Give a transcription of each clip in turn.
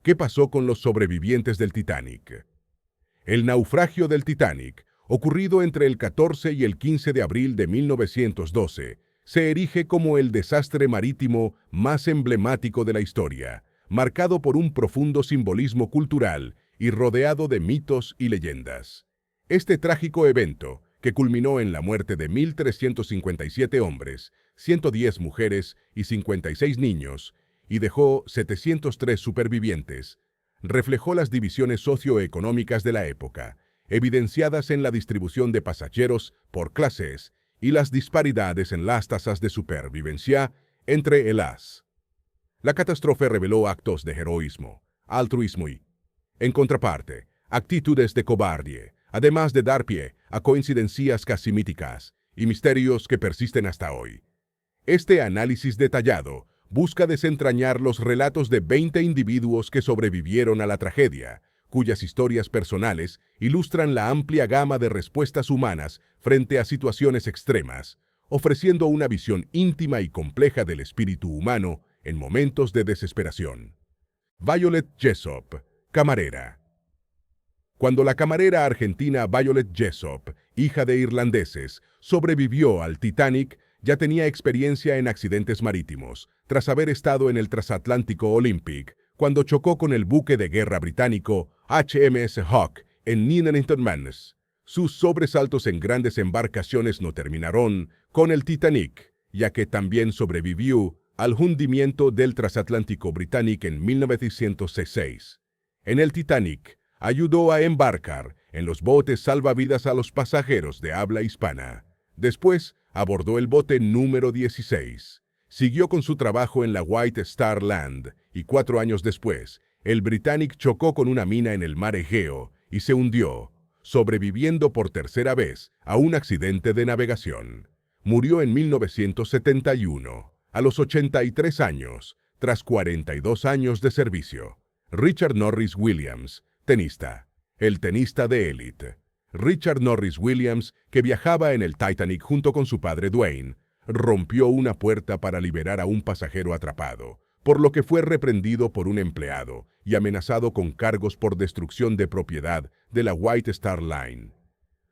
¿Qué pasó con los sobrevivientes del Titanic? El naufragio del Titanic, ocurrido entre el 14 y el 15 de abril de 1912, se erige como el desastre marítimo más emblemático de la historia, marcado por un profundo simbolismo cultural y rodeado de mitos y leyendas. Este trágico evento, que culminó en la muerte de 1.357 hombres, 110 mujeres y 56 niños, y dejó 703 supervivientes, reflejó las divisiones socioeconómicas de la época, evidenciadas en la distribución de pasajeros por clases y las disparidades en las tasas de supervivencia entre ellas. La catástrofe reveló actos de heroísmo, altruismo y, en contraparte, actitudes de cobardia, además de dar pie a coincidencias casi míticas y misterios que persisten hasta hoy. Este análisis detallado busca desentrañar los relatos de 20 individuos que sobrevivieron a la tragedia, cuyas historias personales ilustran la amplia gama de respuestas humanas frente a situaciones extremas, ofreciendo una visión íntima y compleja del espíritu humano en momentos de desesperación. Violet Jessop, camarera. Cuando la camarera argentina Violet Jessop, hija de irlandeses, sobrevivió al Titanic, ya tenía experiencia en accidentes marítimos, tras haber estado en el transatlántico Olympic, cuando chocó con el buque de guerra británico HMS Hawke en Nuneaton, Maine. Sus sobresaltos en grandes embarcaciones no terminaron con el Titanic, ya que también sobrevivió al hundimiento del transatlántico británico en 1906. En el Titanic, ayudó a embarcar en los botes salvavidas a los pasajeros de habla hispana. Después, abordó el bote número 16. Siguió con su trabajo en la White Star Line y 4 años después, el Britannic chocó con una mina en el mar Egeo y se hundió, sobreviviendo por tercera vez a un accidente de navegación. Murió en 1971, a los 83 años, tras 42 años de servicio. Richard Norris Williams, tenista. El tenista de élite. Richard Norris Williams, que viajaba en el Titanic junto con su padre Dwayne, rompió una puerta para liberar a un pasajero atrapado, por lo que fue reprendido por un empleado y amenazado con cargos por destrucción de propiedad de la White Star Line.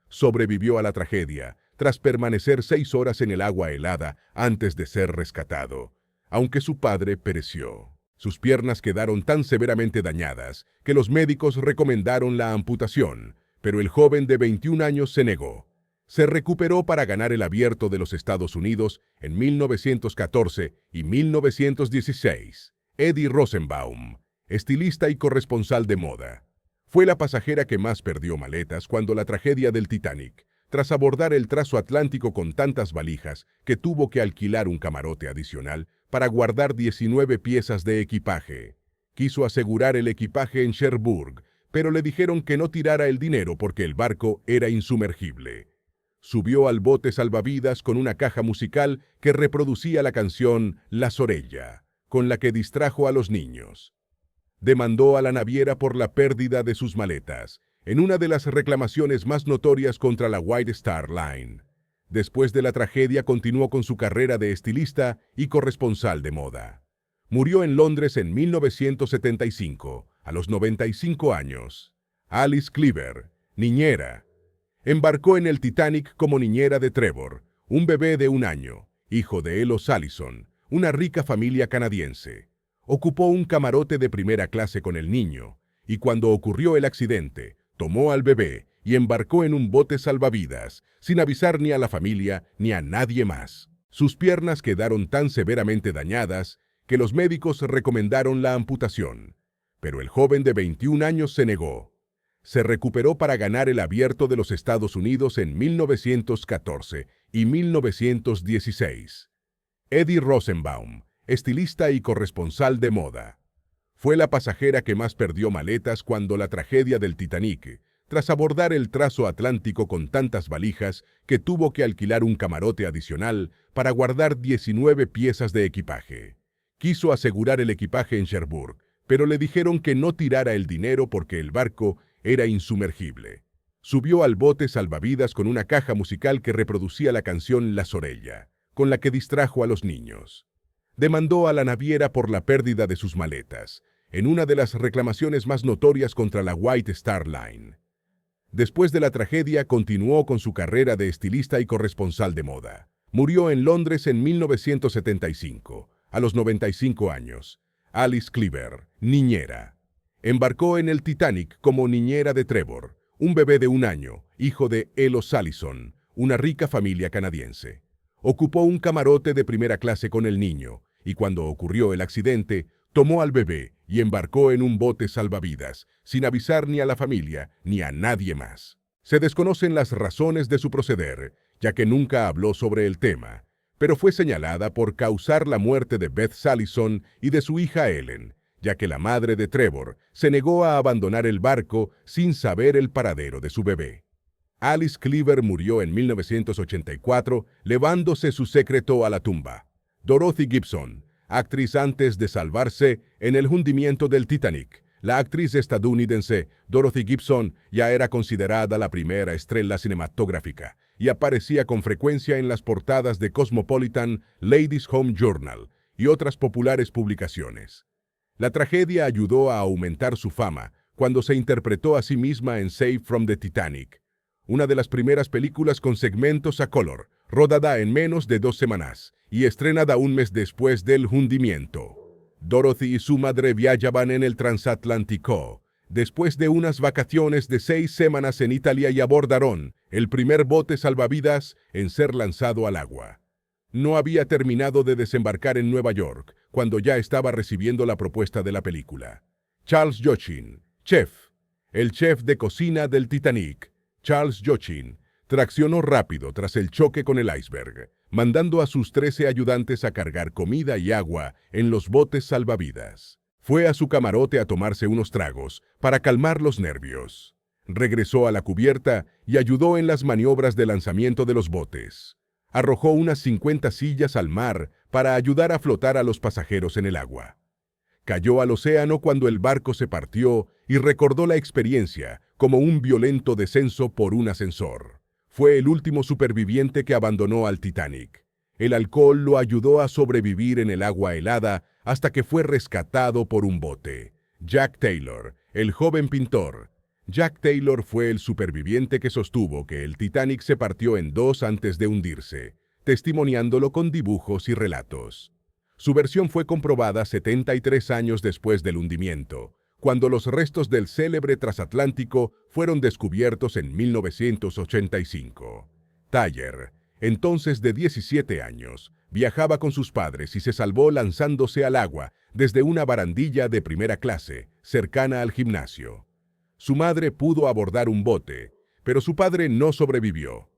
Sobrevivió a la tragedia tras permanecer 6 horas en el agua helada antes de ser rescatado, aunque su padre pereció. Sus piernas quedaron tan severamente dañadas que los médicos recomendaron la amputación, pero el joven de 21 años se negó. Se recuperó para ganar el Abierto de los Estados Unidos en 1914 y 1916. Eddie Rosenbaum, estilista y corresponsal de moda, fue la pasajera que más perdió maletas cuando la tragedia del Titanic, tras abordar el transatlántico con tantas valijas que tuvo que alquilar un camarote adicional para guardar 19 piezas de equipaje. Quiso asegurar el equipaje en Cherbourg, pero le dijeron que no tirara el dinero porque el barco era insumergible. Subió al bote salvavidas con una caja musical que reproducía la canción La Sorella, con la que distrajo a los niños. Demandó a la naviera por la pérdida de sus maletas, en una de las reclamaciones más notorias contra la White Star Line. Después de la tragedia continuó con su carrera de estilista y corresponsal de moda. Murió en Londres en 1975, a los 95 años. Alice Cleaver, niñera. Embarcó en el Titanic como niñera de Trevor, un bebé de 1 año, hijo de Elos Allison, una rica familia canadiense. Ocupó un camarote de primera clase con el niño, y cuando ocurrió el accidente, tomó al bebé y embarcó en un bote salvavidas, sin avisar ni a la familia ni a nadie más. Sus piernas quedaron tan severamente dañadas que los médicos recomendaron la amputación, pero el joven de 21 años se negó. Se recuperó para ganar el Abierto de los Estados Unidos en 1914 y 1916. Eddie Rosenbaum, estilista y corresponsal de moda, fue la pasajera que más perdió maletas cuando la tragedia del Titanic, tras abordar el transatlántico con tantas valijas que tuvo que alquilar un camarote adicional para guardar 19 piezas de equipaje. Quiso asegurar el equipaje en Cherbourg, pero le dijeron que no tirara el dinero porque el barco era insumergible. Subió al bote salvavidas con una caja musical que reproducía la canción La Sorella, con la que distrajo a los niños. Demandó a la naviera por la pérdida de sus maletas, en una de las reclamaciones más notorias contra la White Star Line. Después de la tragedia, continuó con su carrera de estilista y corresponsal de moda. Murió en Londres en 1975, a los 95 años. Alice Cleaver, niñera. Embarcó en el Titanic como niñera de Trevor, un bebé de 1 año, hijo de Elos Allison, una rica familia canadiense. Ocupó un camarote de primera clase con el niño, y cuando ocurrió el accidente, tomó al bebé y embarcó en un bote salvavidas, sin avisar ni a la familia ni a nadie más. Se desconocen las razones de su proceder, ya que nunca habló sobre el tema, pero fue señalada por causar la muerte de Beth Allison y de su hija Ellen, ya que la madre de Trevor se negó a abandonar el barco sin saber el paradero de su bebé. Alice Cleaver murió en 1984, llevándose su secreto a la tumba. Dorothy Gibson, actriz antes de salvarse en el hundimiento del Titanic. La actriz estadounidense Dorothy Gibson ya era considerada la primera estrella cinematográfica y aparecía con frecuencia en las portadas de Cosmopolitan, Ladies' Home Journal y otras populares publicaciones. La tragedia ayudó a aumentar su fama cuando se interpretó a sí misma en Save from the Titanic, una de las primeras películas con segmentos a color, rodada en menos de 2 semanas y estrenada un mes después del hundimiento. Dorothy y su madre viajaban en el transatlántico, después de unas vacaciones de 6 semanas en Italia, y abordaron el primer bote salvavidas en ser lanzado al agua. No había terminado de desembarcar en Nueva York cuando ya estaba recibiendo la propuesta de la película. Charles Jochin, el chef de cocina del Titanic. Charles Jochin traccionó rápido tras el choque con el iceberg, mandando a sus 13 ayudantes a cargar comida y agua en los botes salvavidas. Fue a su camarote a tomarse unos tragos para calmar los nervios. Regresó a la cubierta y ayudó en las maniobras de lanzamiento de los botes. Arrojó unas 50 sillas al mar para ayudar a flotar a los pasajeros en el agua. Cayó al océano cuando el barco se partió y recordó la experiencia como un violento descenso por un ascensor. Fue el último superviviente que abandonó al Titanic. El alcohol lo ayudó a sobrevivir en el agua helada hasta que fue rescatado por un bote. Jack Taylor, el joven pintor. Jack Taylor fue el superviviente que sostuvo que el Titanic se partió en 2 antes de hundirse, testimoniándolo con dibujos y relatos. Su versión fue comprobada 73 años después del hundimiento, cuando los restos del célebre transatlántico fueron descubiertos en 1985. Taylor, entonces de 17 años, viajaba con sus padres y se salvó lanzándose al agua desde una barandilla de primera clase, cercana al gimnasio. Su madre pudo abordar un bote, pero su padre no sobrevivió.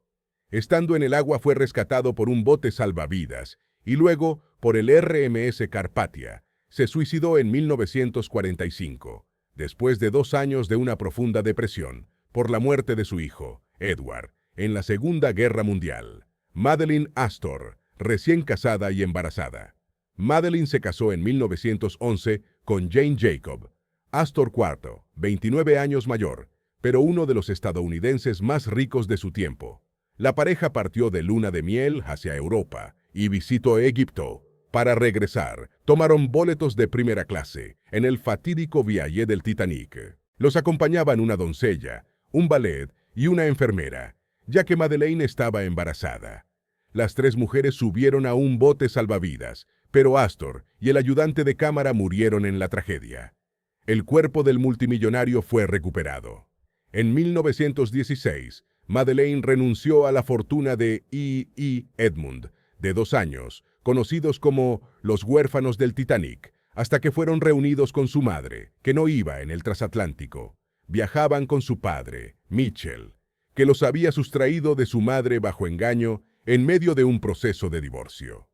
Estando en el agua fue rescatado por un bote salvavidas y luego por el RMS Carpathia. Se suicidó en 1945, después de 2 años de una profunda depresión, por la muerte de su hijo, Edward, en la Segunda Guerra Mundial. Madeleine Astor, recién casada y embarazada. Madeleine se casó en 1911 con Jane Jacob. Astor IV, 29 años mayor, pero uno de los estadounidenses más ricos de su tiempo. La pareja partió de luna de miel hacia Europa y visitó Egipto. Para regresar, tomaron boletos de primera clase en el fatídico viaje del Titanic. Los acompañaban una doncella, un valet y una enfermera, ya que Madeleine estaba embarazada. Las 3 mujeres subieron a un bote salvavidas, pero Astor y el ayudante de cámara murieron en la tragedia. El cuerpo del multimillonario fue recuperado. En 1916, Madeleine renunció a la fortuna de E. Edmund, de 2 años, conocidos como los huérfanos del Titanic, hasta que fueron reunidos con su madre, que no iba en el transatlántico. Viajaban con su padre, Mitchell, que los había sustraído de su madre bajo engaño en medio de un proceso de divorcio.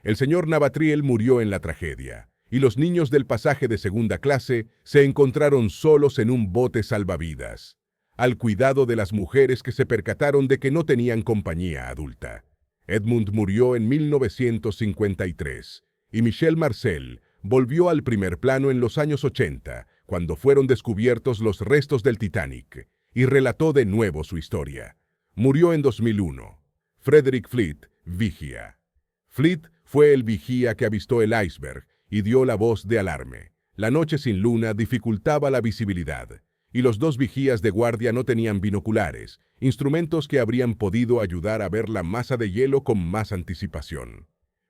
El señor Navatriel murió en la tragedia, y los niños del pasaje de segunda clase se encontraron solos en un bote salvavidas, al cuidado de las mujeres que se percataron de que no tenían compañía adulta. Edmund murió en 1953 y Michel Marcel volvió al primer plano en los años 80, cuando fueron descubiertos los restos del Titanic, y relató de nuevo su historia. Murió en 2001. Frederick Fleet, vigía. Fleet fue el vigía que avistó el iceberg y dio la voz de alarme. La noche sin luna dificultaba la visibilidad, y los dos vigías de guardia no tenían binoculares, instrumentos que habrían podido ayudar a ver la masa de hielo con más anticipación.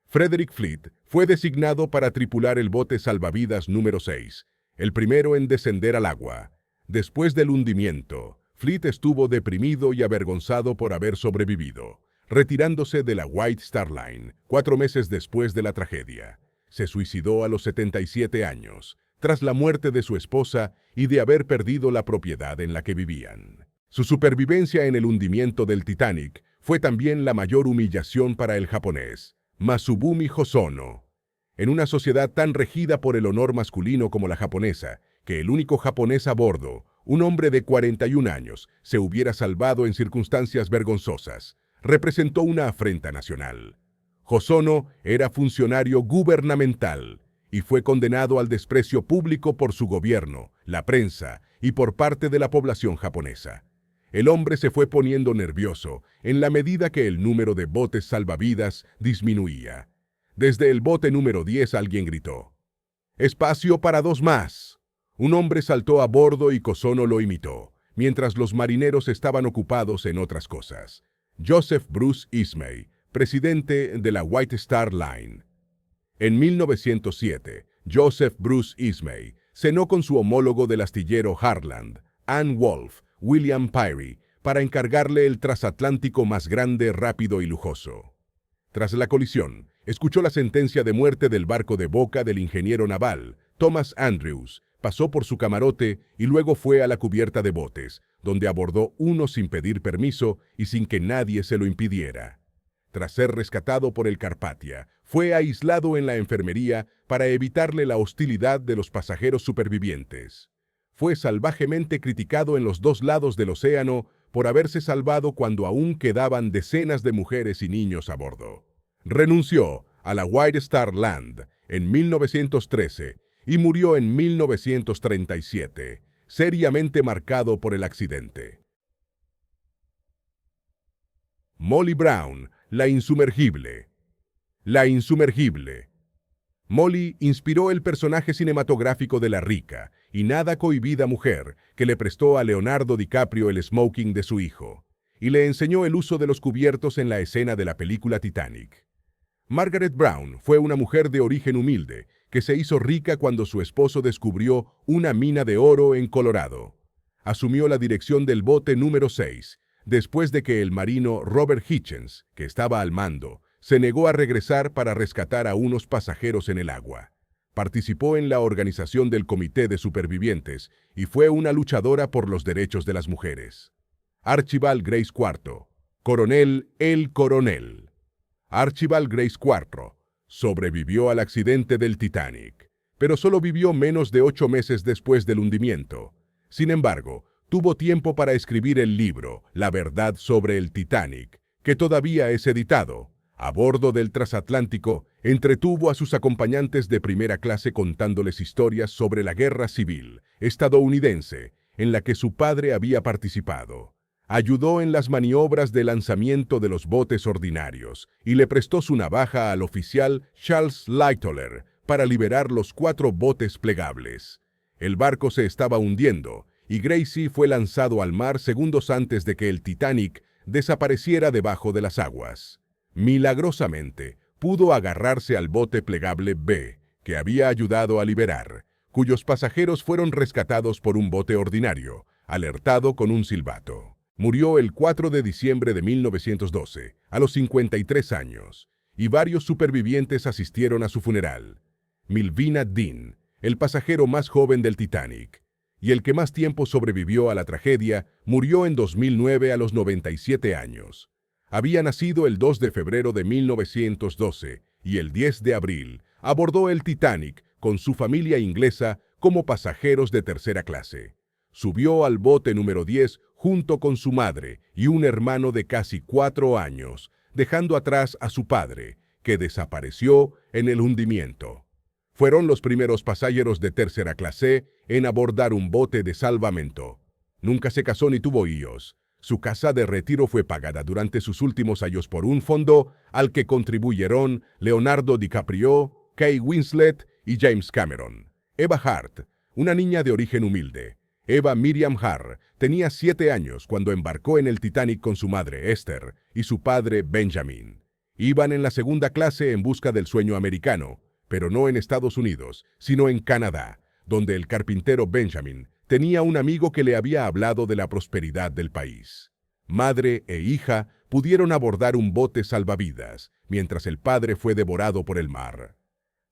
Frederick Fleet fue designado para tripular el bote salvavidas número 6, el primero en descender al agua. Después del hundimiento, Fleet estuvo deprimido y avergonzado por haber sobrevivido, retirándose de la White Star Line 4 meses después de la tragedia. Se suicidó a los 77 años, tras la muerte de su esposa y de haber perdido la propiedad en la que vivían. Su supervivencia en el hundimiento del Titanic fue también la mayor humillación para el japonés, Masubumi Hosono. En una sociedad tan regida por el honor masculino como la japonesa, que el único japonés a bordo, un hombre de 41 años, se hubiera salvado en circunstancias vergonzosas, representó una afrenta nacional. Hosono era funcionario gubernamental y fue condenado al desprecio público por su gobierno, la prensa y por parte de la población japonesa. El hombre se fue poniendo nervioso en la medida que el número de botes salvavidas disminuía. Desde el bote número 10 alguien gritó: «¡Espacio para 2 más!». Un hombre saltó a bordo y Hosono lo imitó, mientras los marineros estaban ocupados en otras cosas. Joseph Bruce Ismay, presidente de la White Star Line. En 1907, Joseph Bruce Ismay cenó con su homólogo del astillero Harland, Anne Wolfe, William Peary, para encargarle el transatlántico más grande, rápido y lujoso. Tras la colisión, escuchó la sentencia de muerte del barco de boca del ingeniero naval, Thomas Andrews, pasó por su camarote y luego fue a la cubierta de botes, donde abordó uno sin pedir permiso y sin que nadie se lo impidiera. Tras ser rescatado por el Carpathia, fue aislado en la enfermería para evitarle la hostilidad de los pasajeros supervivientes. Fue salvajemente criticado en los 2 lados del océano por haberse salvado cuando aún quedaban decenas de mujeres y niños a bordo. Renunció a la White Star Line en 1913 y murió en 1937, seriamente marcado por el accidente. Molly Brown, la insumergible. La insumergible. Molly inspiró el personaje cinematográfico de la rica y nada cohibida mujer que le prestó a Leonardo DiCaprio el smoking de su hijo, y le enseñó el uso de los cubiertos en la escena de la película Titanic. Margaret Brown fue una mujer de origen humilde que se hizo rica cuando su esposo descubrió una mina de oro en Colorado. Asumió la dirección del bote número 6, después de que el marino Robert Hitchens, que estaba al mando, se negó a regresar para rescatar a unos pasajeros en el agua. Participó en la organización del Comité de Supervivientes y fue una luchadora por los derechos de las mujeres. Archibald Grace IV, coronel el coronel. Archibald Grace IV sobrevivió al accidente del Titanic, pero solo vivió menos de 8 meses después del hundimiento. Sin embargo, tuvo tiempo para escribir el libro La verdad sobre el Titanic, que todavía es editado. A bordo del transatlántico, entretuvo a sus acompañantes de primera clase contándoles historias sobre la guerra civil estadounidense en la que su padre había participado. Ayudó en las maniobras de lanzamiento de los botes ordinarios y le prestó su navaja al oficial Charles Lightoller para liberar los 4 botes plegables. El barco se estaba hundiendo y Gracie fue lanzado al mar segundos antes de que el Titanic desapareciera debajo de las aguas. Milagrosamente, pudo agarrarse al bote plegable B, que había ayudado a liberar, cuyos pasajeros fueron rescatados por un bote ordinario, alertado con un silbato. Murió el 4 de diciembre de 1912, a los 53 años, y varios supervivientes asistieron a su funeral. Milvina Dean, el pasajero más joven del Titanic, y el que más tiempo sobrevivió a la tragedia, murió en 2009 a los 97 años. Había nacido el 2 de febrero de 1912 y el 10 de abril abordó el Titanic con su familia inglesa como pasajeros de tercera clase. Subió al bote número 10 junto con su madre y un hermano de casi 4 años, dejando atrás a su padre, que desapareció en el hundimiento. Fueron los primeros pasajeros de tercera clase en abordar un bote de salvamento. Nunca se casó ni tuvo hijos. Su casa de retiro fue pagada durante sus últimos años por un fondo al que contribuyeron Leonardo DiCaprio, Kate Winslet y James Cameron. Eva Hart, una niña de origen humilde. Eva Miriam Hart tenía 7 años cuando embarcó en el Titanic con su madre Esther y su padre Benjamin. Iban en la segunda clase en busca del sueño americano, pero no en Estados Unidos, sino en Canadá, donde el carpintero Benjamin tenía un amigo que le había hablado de la prosperidad del país. Madre e hija pudieron abordar un bote salvavidas, mientras el padre fue devorado por el mar.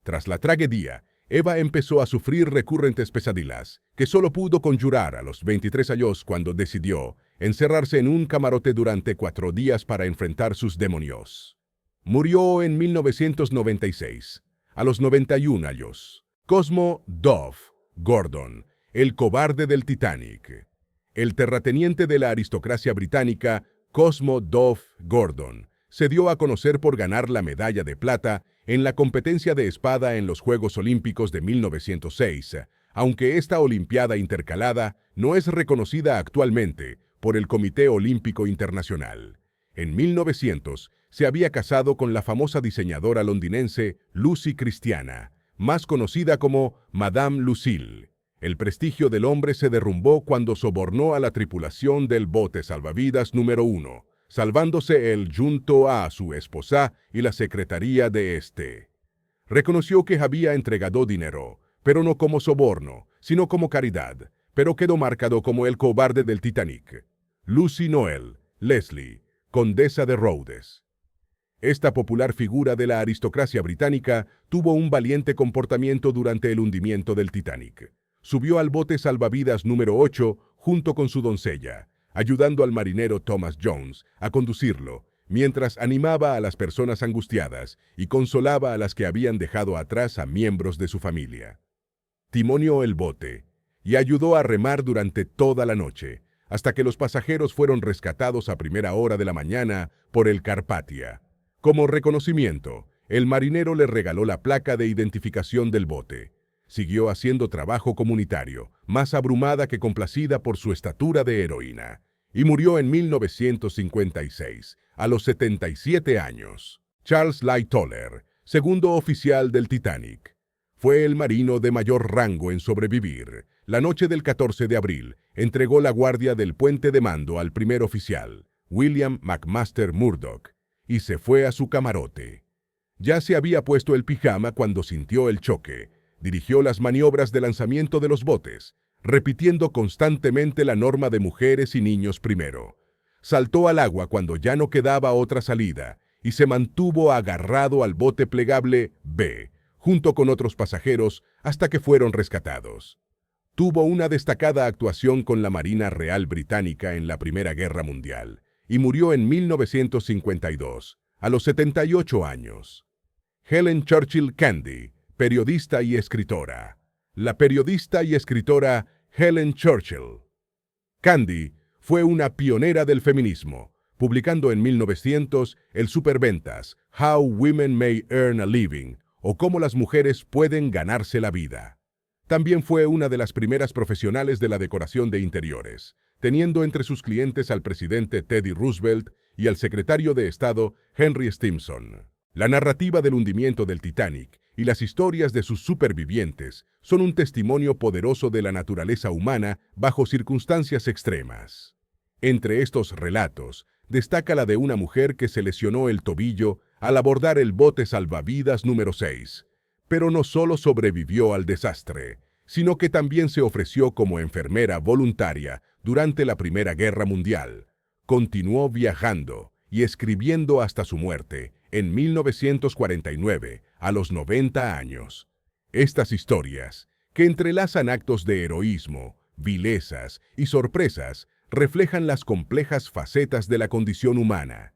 Tras la tragedia, Eva empezó a sufrir recurrentes pesadillas, que solo pudo conjurar a los 23 años cuando decidió encerrarse en un camarote durante 4 días para enfrentar sus demonios. Murió en 1996, a los 91 años. Cosmo Dove Gordon, el cobarde del Titanic. El terrateniente de la aristocracia británica, Cosmo Dove Gordon, se dio a conocer por ganar la medalla de plata en la competencia de espada en los Juegos Olímpicos de 1906, aunque esta Olimpiada intercalada no es reconocida actualmente por el Comité Olímpico Internacional. En 1900 se había casado con la famosa diseñadora londinense Lucy Christiana, más conocida como Madame Lucille. El prestigio del hombre se derrumbó cuando sobornó a la tripulación del bote salvavidas número 1, salvándose él junto a su esposa y la secretaría de este. Reconoció que había entregado dinero, pero no como soborno, sino como caridad, pero quedó marcado como el cobarde del Titanic. Lucy Noel Leslie, condesa de Rhodes. Esta popular figura de la aristocracia británica tuvo un valiente comportamiento durante el hundimiento del Titanic. Subió al bote salvavidas número 8 junto con su doncella, ayudando al marinero Thomas Jones a conducirlo, mientras animaba a las personas angustiadas y consolaba a las que habían dejado atrás a miembros de su familia. Timonió el bote y ayudó a remar durante toda la noche, hasta que los pasajeros fueron rescatados a primera hora de la mañana por el Carpathia. Como reconocimiento, el marinero le regaló la placa de identificación del bote. Siguió haciendo trabajo comunitario, más abrumada que complacida por su estatura de heroína, y murió en 1956, a los 77 años. Charles Lightoller, segundo oficial del Titanic, fue el marino de mayor rango en sobrevivir. La noche del 14 de abril, entregó la guardia del puente de mando al primer oficial, William McMaster Murdoch, y se fue a su camarote. Ya se había puesto el pijama cuando sintió el choque. Dirigió las maniobras de lanzamiento de los botes, repitiendo constantemente la norma de mujeres y niños primero. Saltó al agua cuando ya no quedaba otra salida y se mantuvo agarrado al bote plegable B, junto con otros pasajeros, hasta que fueron rescatados. Tuvo una destacada actuación con la Marina Real Británica en la Primera Guerra Mundial y murió en 1952, a los 78 años. Helen Churchill Candy, periodista y escritora. La periodista y escritora Helen Churchill Candy fue una pionera del feminismo, publicando en 1900 el superventas How Women May Earn a Living, o Cómo las mujeres pueden ganarse la vida. También fue una de las primeras profesionales de la decoración de interiores, teniendo entre sus clientes al presidente Teddy Roosevelt y al secretario de Estado Henry Stimson. La narrativa del hundimiento del Titanic y las historias de sus supervivientes son un testimonio poderoso de la naturaleza humana bajo circunstancias extremas. Entre estos relatos, destaca la de una mujer que se lesionó el tobillo al abordar el bote salvavidas número 6, pero no solo sobrevivió al desastre, sino que también se ofreció como enfermera voluntaria durante la Primera Guerra Mundial. Continuó viajando y escribiendo hasta su muerte, en 1949, a los 90 años. Estas historias, que entrelazan actos de heroísmo, vilezas y sorpresas, reflejan las complejas facetas de la condición humana.